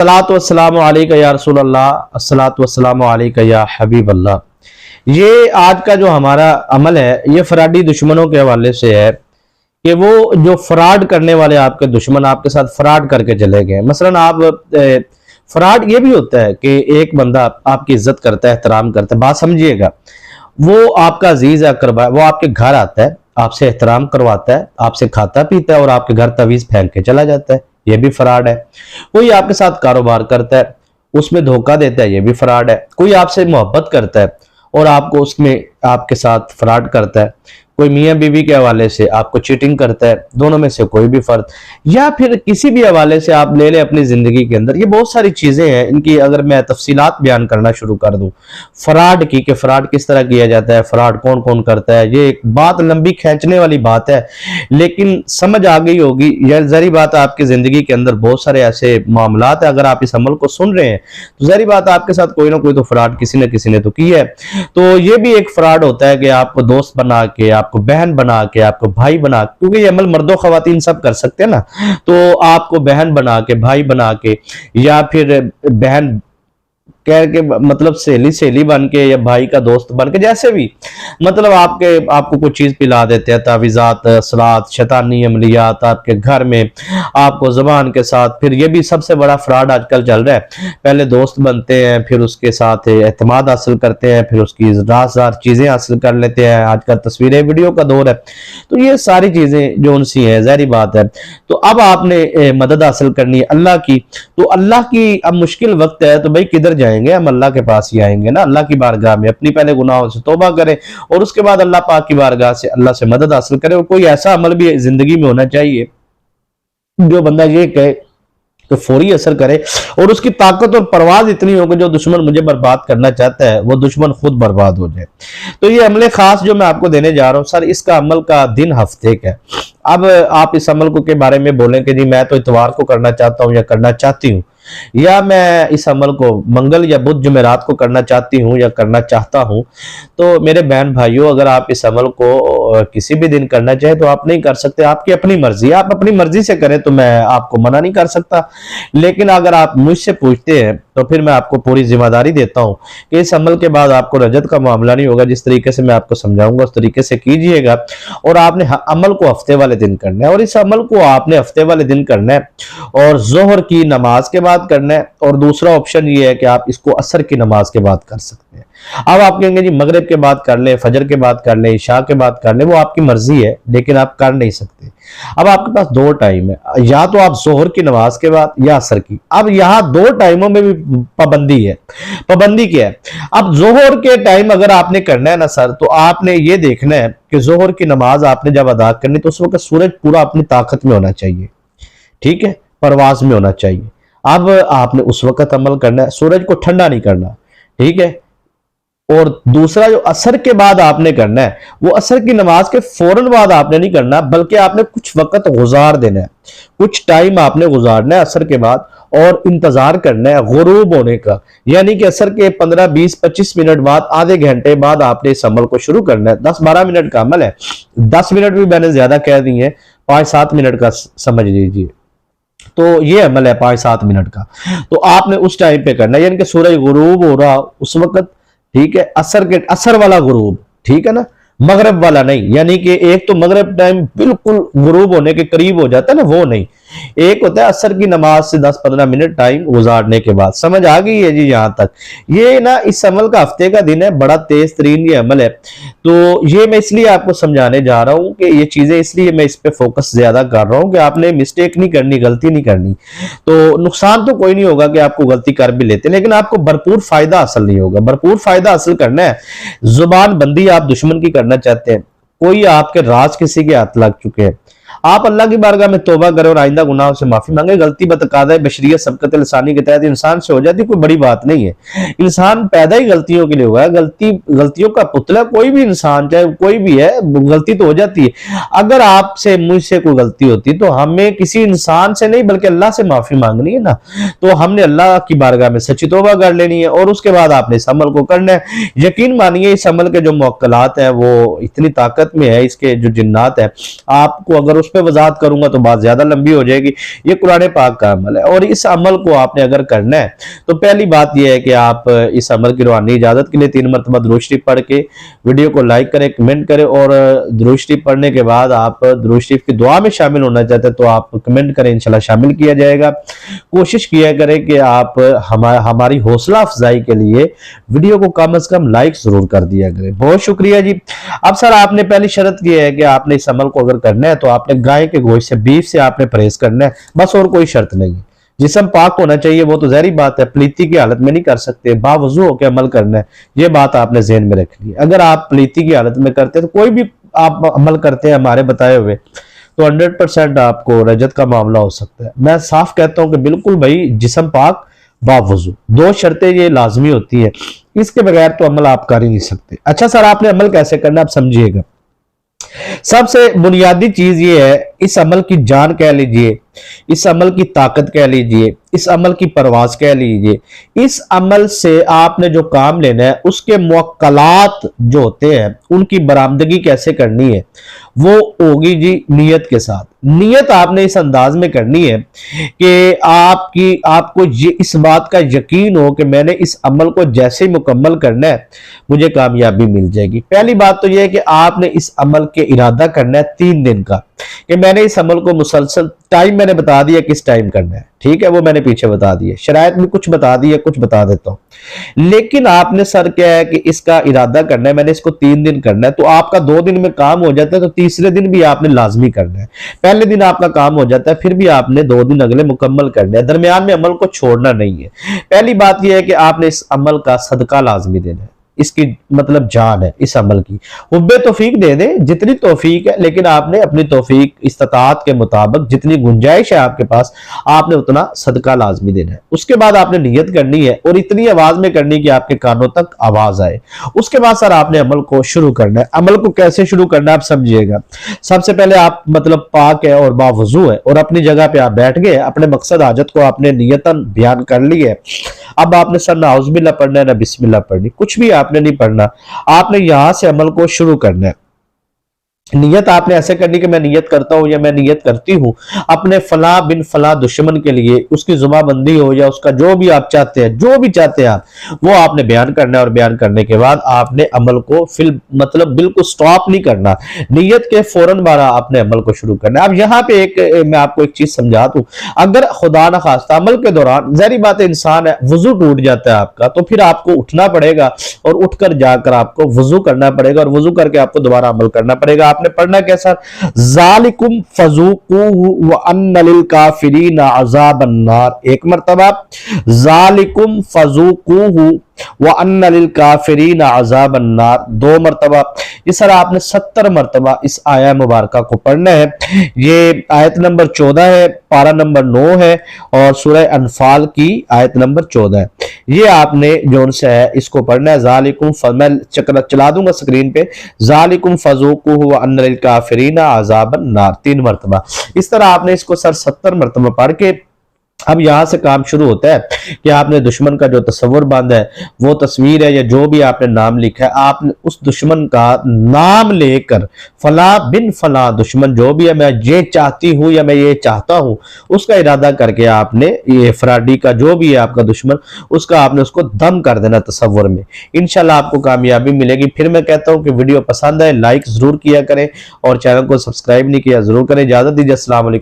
अस्सलातु वस्सलामु अलैका या रसूल अल्लाह, अस्सलातु वस्सलामु अलैका या हबीब अल्लाह। ये आज का जो हमारा अमल है ये फराडी दुश्मनों के हवाले से है कि वो जो फ्रॉड करने वाले आपके दुश्मन आपके साथ फ्रॉड करके चले गए। मसलन आप फ्रॉड ये भी होता है कि एक बंदा आपकी इज्जत करता है, एहतराम करता है, बात समझिएगा, वो आपका अजीज अकरबा, वो आपके घर आता है, आपसे एहतराम करवाता है, आपसे खाता पीता है और आपके घर तवीज फेंक के चला जाता है, ये भी फ्रॉड है। कोई आपके साथ कारोबार करता है, उसमें धोखा देता है, ये भी फ्रॉड है। कोई आपसे मोहब्बत करता है और आपको उसमें आपके साथ फ्रॉड करता है। कोई मियां बीवी के हवाले से आपको चीटिंग करता है, दोनों में से कोई भी फर्क, या फिर किसी भी हवाले से आप ले लें अपनी जिंदगी के अंदर, ये बहुत सारी चीजें हैं। इनकी अगर मैं तफसीलात बयान करना शुरू कर दूं फ्रॉड की, कि फ्रॉड किस तरह किया जाता है, फ्रॉड कौन कौन करता है, ये एक बात लंबी खींचने वाली बात है, लेकिन समझ आ गई होगी। यह जरी बात है, आपकी जिंदगी के अंदर बहुत सारे ऐसे मामलात है, अगर आप इस अमल को सुन रहे हैं तो जरी बात है आपके साथ कोई ना कोई तो फ्रॉड किसी न किसी ने तो की है। तो ये भी एक फ्रॉड होता है कि आपको दोस्त बना के, आपको बहन बना के, आपको भाई बना, क्योंकि ये अमल मर्दों खवातीन सब कर सकते हैं ना, तो आपको बहन बना के, भाई बना के, या फिर बहन कह के, मतलब सहेली बन के, या भाई का दोस्त बन के, जैसे भी, मतलब आपको कुछ चीज पिला देते हैं, तावीज़ात, सलात, शैतानी अमलियात आपके घर में, आपको जबान के साथ। फिर ये भी सबसे बड़ा फ्रॉड आजकल चल रहा है, पहले दोस्त बनते हैं, फिर उसके साथ एतमाद हासिल करते हैं, फिर उसकी राज़दार चीजें हासिल कर लेते हैं। आजकल तस्वीरें वीडियो का दौर है, तो ये सारी चीजें जो उनसी है, ज़ाहिर बात है। तो अब आपने मदद हासिल करनी है अल्लाह की, तो अल्लाह की अब मुश्किल वक्त है, तो भाई किधर जाएंगे हम? अल्लाह के पास ही आएंगे ना, अल्लाह की बारगाह में। अपनी पहले गुनाहों से तौबा करें और उसके बाद अल्लाह पाक की बारगाह से अल्लाह से मदद हासिल करें। और कोई ऐसा अमल भी जिंदगी में होना चाहिए जो बंदा ये कहे तो फौरी असर करे, और उसकी ताकत और परवाज इतनी हो कि जो दुश्मन मुझे बर्बाद करना चाहता है वो दुश्मन खुद बर्बाद हो जाए। तो ये अमले खास जो मैं आपको देने जा रहा हूं सर, इसका अमल का दिन हफ्ते का है। अब आप इस अमल को के बारे में बोलें कि जी मैं तो इतवार को करना चाहता हूं या करना चाहती हूं, या मैं इस अमल को मंगल या बुध जुमेरात को करना चाहती हूं या करना चाहता हूं, तो मेरे बहन भाइयों, अगर आप इस अमल को किसी भी दिन करना चाहे तो आप नहीं कर सकते, आपकी अपनी मर्जी। आप अपनी मर्जी से करें तो मैं आपको मना नहीं कर सकता, लेकिन अगर आप मुझसे पूछते हैं तो फिर मैं आपको पूरी जिम्मेदारी देता हूं कि इस अमल के बाद आपको रजत का मामला नहीं होगा। जिस तरीके से मैं आपको समझाऊंगा उस तरीके से कीजिएगा, और आपने अमल को हफ्ते वाले दिन करना है, और इस अमल को आपने हफ्ते वाले दिन करना है और जोहर की नमाज के बाद करना है। और दूसरा ऑप्शन ये है कि आप इसको असर की नमाज के बाद कर सकते हैं। अब आप कहेंगे जी मगरिब के बाद कर ले, फजर के बाद कर ले, इशा के बाद कर ले, वो आपकी मर्जी है, लेकिन आप कर नहीं सकते। अब आपके पास दो टाइम है, या तो आप जोहर की नमाज के बाद या असर की। अब यहां दो टाइमों में भी पाबंदी है। पाबंदी क्या है? अब जोहर के टाइम अगर आपने करना है ना सर, तो आपने ये देखना है कि जोहर की नमाज आपने जब अदा करनी तो उस वक्त सूरज पूरा अपनी ताकत में होना चाहिए, ठीक है, परवाज में होना चाहिए। अब आपने उस वक्त अमल करना है, सूरज को ठंडा नहीं करना, ठीक है। और दूसरा जो असर के बाद आपने करना है, वो असर की नमाज के फौरन बाद आपने नहीं करना, बल्कि आपने कुछ वक्त गुजार देना है, कुछ टाइम आपने गुजारना है असर के बाद, और इंतजार करना है गुरूब होने का। यानी कि असर के 15, 20, 25 मिनट बाद, आधे घंटे बाद आपने इस अमल को शुरू करना है। 10-12 मिनट का अमल है, 10 मिनट भी मैंने ज्यादा कह दी है, 5-7 मिनट का समझ लीजिए। तो ये अमल है 5-7 मिनट का, तो आपने उस टाइम पे करना है, यानी कि सूरज गुरूब हो रहा उस वक्त, ठीक है, असर वाला गुरूब, ठीक है ना, मगरब वाला नहीं। यानी कि एक तो मगरब टाइम बिल्कुल गुरूब होने के करीब हो जाता है ना, वो नहीं। एक होता है असर की नमाज से 10-15 मिनट टाइम गुजारने के बाद। समझ आ गई है जी यहां तक? ये ना इस अमल का हफ्ते का दिन है, बड़ा तेज तरीन ये अमल है। तो ये मैं इसलिए आपको समझाने जा रहा हूं कि ये चीजें, इसलिए मैं इस पे फोकस ज्यादा कर रहा हूं कि आपने मिस्टेक नहीं करनी, गलती नहीं करनी। तो नुकसान तो कोई नहीं होगा कि आपको गलती कर भी लेते, लेकिन आपको भरपूर फायदा हासिल नहीं होगा। भरपूर फायदा हासिल करना है, जुबान बंदी आप दुश्मन की करना चाहते हैं, कोई आपके राज किसी के हाथ लग चुके हैं, आप अल्लाह की बारगाह में तौबा करें और आइंदा गुनाहों से माफी मांगे। गलती बतकादा बशरियत सबकत लिसानी के तहत इंसान से हो जाती, कोई बड़ी बात नहीं है। इंसान पैदा ही गलतियों के लिए हुआ है, गलतियों का पुतला कोई भी इंसान, चाहे कोई भी है, गलती तो हो जाती है। अगर आपसे मुझसे कोई गलती होती तो हमें किसी इंसान से नहीं बल्कि अल्लाह से माफी मांगनी है ना। तो हमने अल्लाह की बारगाह में सच्ची तौबा कर लेनी है, और उसके बाद आपने इस अमल को करना है। यकीन मानिए इस अमल के जो मुवक्कलात है वो इतनी ताकत में है, इसके जो जिन्नात है, आपको अगर उस पर वजाहत करूंगा तो बात ज्यादा लंबी हो जाएगी। ये कुरान पाक का अमल है और इस अमल को आपने अगर करना है तो पहली बात यह है कि आप इस अमल की रूहानी इजाजत के लिए 3 मरतबा दुरूद शरीफ पढ़ के वीडियो को लाइक करें, कमेंट करें और दुरूद शरीफ पढ़ने के बाद आप दुरूद शरीफ की दुआ में शामिल होना चाहते हैं तो आप कमेंट करें, इंशाल्लाह शामिल किया जाएगा। कोशिश किया करें कि आप हमारी हौसला अफजाई के लिए वीडियो को कम से कम लाइक जरूर कर दिया करें। बहुत शुक्रिया जी। अब सर आपने पहली शर्त यह है कि आपने इस अमल को अगर करना है तो आपने गाय के गोश्त से, बीफ से आपने परहेज करना है, बस और कोई शर्त नहीं है। जिस्म पाक होना चाहिए, वो तो जहरी बात है, प्लीती की हालत में नहीं कर सकते, बावजू होकर अमल करना है, ये बात आपने ज़हन में रखनी है। अगर आप प्लीती की हालत में करते हैं तो कोई भी आप अमल करते हैं हमारे बताए हुए तो 100% आपको रजत का मामला हो सकता है। मैं साफ कहता हूं कि बिल्कुल भाई जिस्म पाक बावजू, 2 शर्तें ये लाजमी होती है, इसके बगैर तो अमल आप कर ही नहीं सकते। अच्छा सर आपने अमल कैसे करना, आप समझिएगा। सबसे बुनियादी चीज ये है, इस अमल की जान कह लीजिए, इस अमल की ताकत कह लीजिए, इस अमल की परवाज कह लीजिए, इस अमल से आपने जो काम लेना है उसके मुवक्कलात जो होते हैं उनकी बरामदगी कैसे करनी है, वो होगी जी नियत के साथ। नियत आपने इस अंदाज में करनी है कि आपको ये इस बात का यकीन हो कि मैंने इस अमल को जैसे ही मुकम्मल करना है मुझे कामयाबी मिल जाएगी। पहली बात तो यह है कि आपने इस अमल के इरादा करना है 3 दिन का, कि मैंने इस अमल को मुसलसल, टाइम मैंने बता दिया किस टाइम करना है, ठीक है, वो मैंने पीछे बता दिया, शरायत में कुछ बता दिया, कुछ बता देता हूं। लेकिन आपने सर क्या है कि इसका इरादा करना है, मैंने इसको 3 दिन करना है, तो आपका 2 दिन में काम हो जाता है, तो तीसरे दिन भी आपने लाजमी करना है। पहले दिन आपका काम हो जाता है, फिर भी आपने 2 दिन अगले मुकम्मल करने हैं, दरमियान में अमल को छोड़ना नहीं है। पहली बात यह है कि आपने इस अमल का सदका लाजमी देना है, इसकी मतलब जान है इस अमल की। हुब्बे तौफीक दे दे जितनी तौफीक है, लेकिन आपने अपनी तौफीक इस्तात के मुताबिक जितनी गुंजाइश है आपके पास, आपने उतना सदका लाजमी देना है। उसके बाद आपने नियत करनी है और इतनी आवाज में करनी कि आपके कानों तक आवाज आए। उसके बाद सर आपने अमल को शुरू करना है। अमल को कैसे शुरू करना है आप समझिएगा। सबसे पहले आप मतलब पाक है और बावजू है और अपनी जगह पे आप बैठ गए, अपने मकसद हाजत को आपने नियतन बयान कर ली है। अब आपने सर ना औज़ुबिल्लाह पढ़ना है ना बिस्मिल्लाह पढ़नी, कुछ भी आपने नहीं पढ़ना, आपने यहां से अमल को शुरू करना है। नियत आपने ऐसे करनी कि मैं नियत करता हूं या मैं नियत करती हूं अपने फला बिन फला दुश्मन के लिए, उसकी जुबाबंदी हो या उसका जो भी आप चाहते हैं, जो भी चाहते हैं आप, वो आपने बयान करना है। और बयान करने के बाद आपने अमल को मतलब बिल्कुल स्टॉप नहीं करना, नियत के फौरन बाद आपने अमल को शुरू करना है। अब यहाँ पे मैं आपको एक चीज समझा दूं, अगर खुदा न खास्ता अमल के दौरान जहरी बात इंसान है वुजू टूट जाता है आपका, तो फिर आपको उठना पड़ेगा और उठकर जाकर आपको वुजू करना पड़ेगा और वुजू करके आपको दोबारा अमल करना पड़ेगा। आपने पढ़ना कैसा, ज़ालिकुम फज़ूक़ूहु व अन्न लिल काफ़िरीन अज़ाबन नार, एक मरतबा ज़ालिकुम फज़ूक़ूहु व अन्न लिल काफ़िरीन अज़ाबन नार, 2 मरतबा। ये सर आपने 70 मरतबा इस आया मुबारका को पढ़ना है। ये आयत नंबर 14 है, पारा नंबर 9 है और सूरह अनफाल की आयत नंबर 14 है। ये आपने जो से है इसको पढ़ना है। ज़ालिकुम, मैं चला दूंगा स्क्रीन पे, ज़ालिकुम फज़ूक़ूहु व अन्न लिल काफ़िरीन अज़ाबन नार, 3 मरतबा। इस तरह आपने इसको सर 70 मरतबा पढ़ के अब यहां से काम शुरू होता है कि आपने दुश्मन का जो तस्वर बांधा है, वो तस्वीर है या जो भी आपने नाम लिखा है, आपने उस दुश्मन का नाम लेकर फला बिन फला दुश्मन जो भी है, मैं ये चाहती हूं या मैं ये चाहता हूं, उसका इरादा करके आपने ये फराडी का जो भी है आपका दुश्मन, उसका आपने उसको दम कर देना तस्वर में। इंशाल्लाह आपको कामयाबी मिलेगी। फिर मैं कहता हूं कि वीडियो पसंद है लाइक जरूर किया करें और चैनल को सब्सक्राइब नहीं किया जरूर करें। इजाजत दीजिए, अस्सलाम वालेकुम।